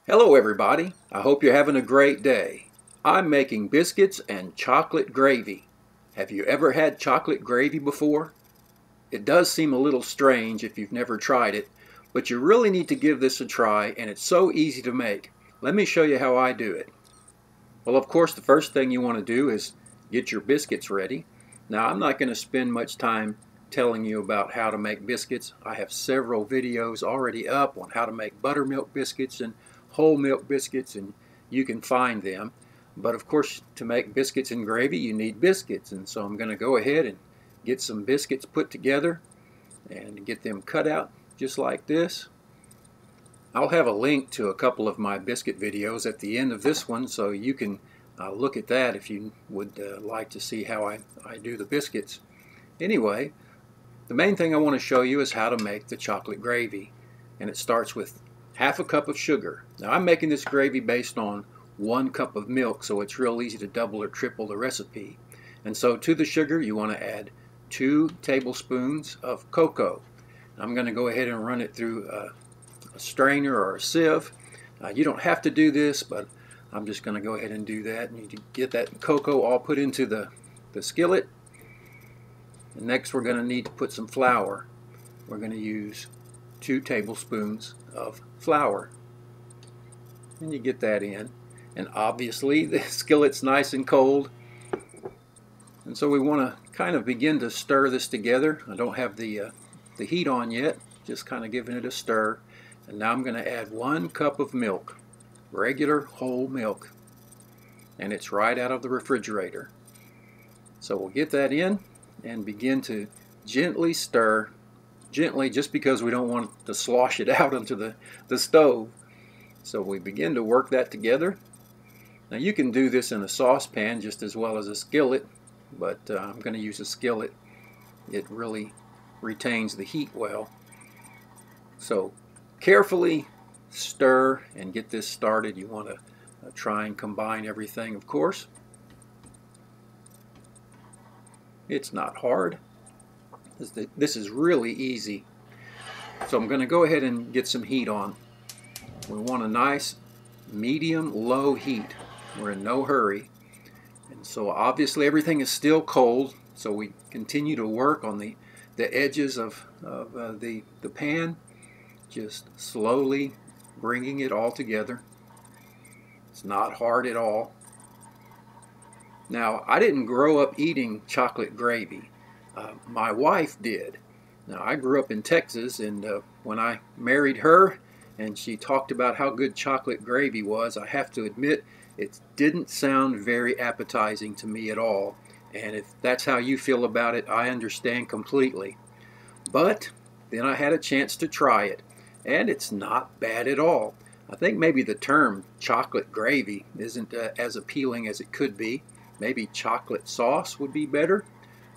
Hello everybody, I hope you're having a great day. I'm making biscuits and chocolate gravy. Have you ever had chocolate gravy before? It does seem a little strange if you've never tried it, but you really need to give this a try, and it's so easy to make. Let me show you how I do it. Well, of course, the first thing you want to do is get your biscuits ready. Now, I'm not going to spend much time telling you about how to make biscuits. I have several videos already up on how to make buttermilk biscuits and whole milk biscuits, and you can find them. But of course, to make biscuits and gravy, you need biscuits, and so I'm going to go ahead and get some biscuits put together and get them cut out just like this. I'll have a link to a couple of my biscuit videos at the end of this one, so you can look at that if you would like to see how I do the biscuits. Anyway, the main thing I want to show you is how to make the chocolate gravy, and it starts with half a cup of sugar. Now, I'm making this gravy based on 1 cup of milk, so it's real easy to double or triple the recipe. And so to the sugar, you want to add 2 tablespoons of cocoa. I'm going to go ahead and run it through a strainer or a sieve. You don't have to do this, but I'm just going to go ahead and do that. And you get that cocoa all put into the skillet. And next we're going to need to put some flour. We're going to use 2 tablespoons of flour. And you get that in. And obviously the skillet's nice and cold. And so we want to kind of begin to stir this together. I don't have the heat on yet, just kind of giving it a stir. And now I'm going to add 1 cup of milk, regular whole milk. And it's right out of the refrigerator. So we'll get that in and begin to gently stir. Gently, just because we don't want to slosh it out onto the stove. So we begin to work that together. Now you can do this in a saucepan just as well as a skillet, but I'm going to use a skillet. It really retains the heat well. So carefully stir and get this started. You want to try and combine everything, of course. It's not hard. This is really easy. So I'm going to go ahead and get some heat on. We want a nice medium-low heat. We're in no hurry. And so obviously everything is still cold, so we continue to work on the edges of the pan, just slowly bringing it all together. It's not hard at all. Now, I didn't grow up eating chocolate gravy. My wife did. Now, I grew up in Texas, and when I married her and she talked about how good chocolate gravy was, I have to admit it didn't sound very appetizing to me at all. And if that's how you feel about it, I understand completely. But then I had a chance to try it, and it's not bad at all. I think maybe the term chocolate gravy isn't as appealing as it could be. Maybe chocolate sauce would be better.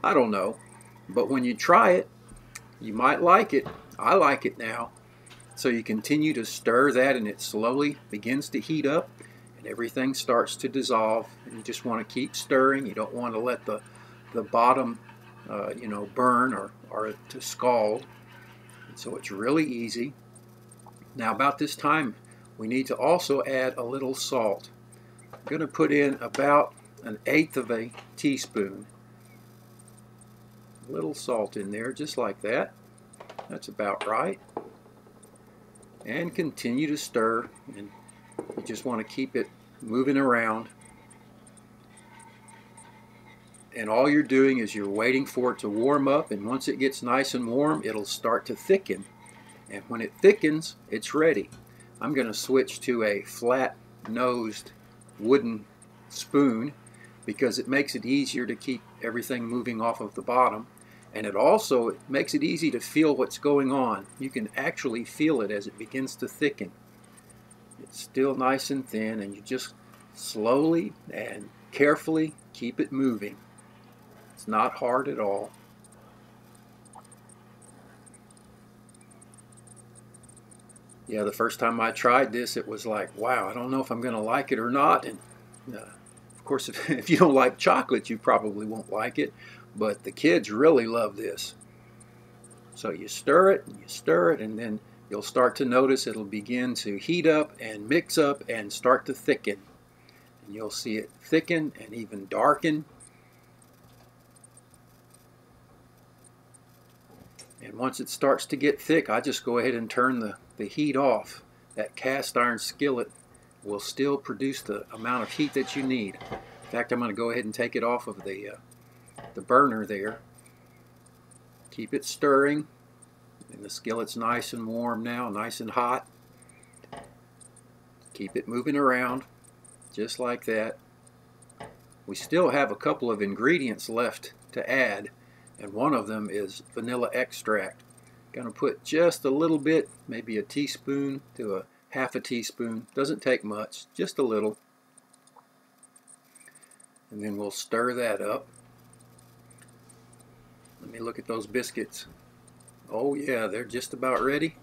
I don't know. But when you try it, you might like it. I like it now. So you continue to stir that, and it slowly begins to heat up, and everything starts to dissolve. And you just want to keep stirring. You don't want to let the bottom burn or to scald. And so it's really easy. Now about this time, we need to also add a little salt. I'm going to put in about 1/8 of a teaspoon. A little salt in there, just like that. That's about right. And continue to stir, and you just want to keep it moving around. And all you're doing is you're waiting for it to warm up, and once it gets nice and warm, it'll start to thicken. And when it thickens, it's ready. I'm going to switch to a flat-nosed wooden spoon because it makes it easier to keep everything moving off of the bottom. And it also makes it easy to feel what's going on. You can actually feel it as it begins to thicken. It's still nice and thin, and you just slowly and carefully keep it moving. It's not hard at all. Yeah, the first time I tried this, it was like, wow, I don't know if I'm going to like it or not. And of course, if you don't like chocolate, you probably won't like it. But the kids really love this. So you stir it, and then you'll start to notice it'll begin to heat up and mix up and start to thicken. And you'll see it thicken and even darken. And once it starts to get thick, I just go ahead and turn the heat off. That cast iron skillet will still produce the amount of heat that you need. In fact, I'm going to go ahead and take it off of the burner there. Keep it stirring. And the skillet's nice and warm now, nice and hot. Keep it moving around, just like that. We still have a couple of ingredients left to add, and one of them is vanilla extract. Going to put just a little bit, maybe a teaspoon to a half a teaspoon. Doesn't take much, just a little. And then we'll stir that up. Let me look at those biscuits. Oh yeah, they're just about ready.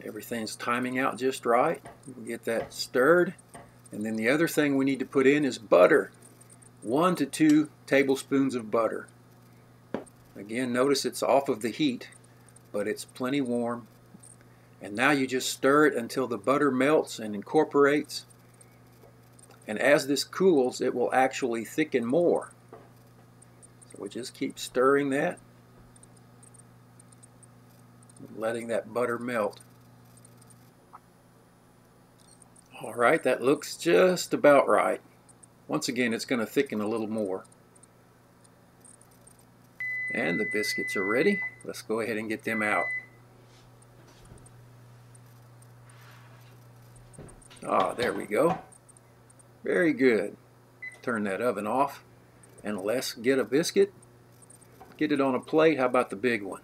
Everything's timing out just right. We'll get that stirred. And then the other thing we need to put in is butter. 1 to 2 tablespoons of butter. Again, notice it's off of the heat, but it's plenty warm. And now you just stir it until the butter melts and incorporates. And as this cools, it will actually thicken more. So we just keep stirring that, letting that butter melt. All right, that looks just about right. Once again, it's going to thicken a little more. And the biscuits are ready. Let's go ahead and get them out. Ah, there we go. Very good. Turn that oven off. And let's get a biscuit. Get it on a plate. How about the big one?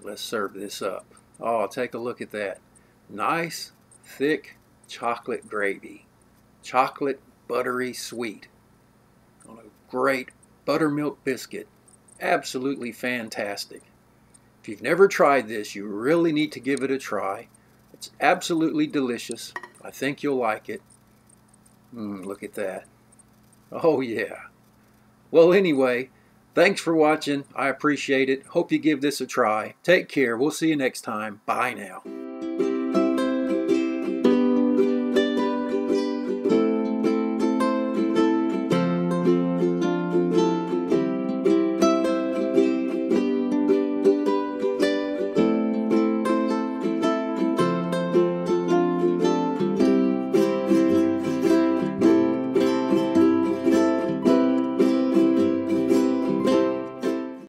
Let's serve this up. Oh, take a look at that. Nice, thick chocolate gravy. Chocolate buttery sweet. On a great buttermilk biscuit. Absolutely fantastic. If you've never tried this, you really need to give it a try. It's absolutely delicious. I think you'll like it. Look at that. Oh yeah. Well, anyway, thanks for watching. I appreciate it. Hope you give this a try. Take care. We'll see you next time. Bye now.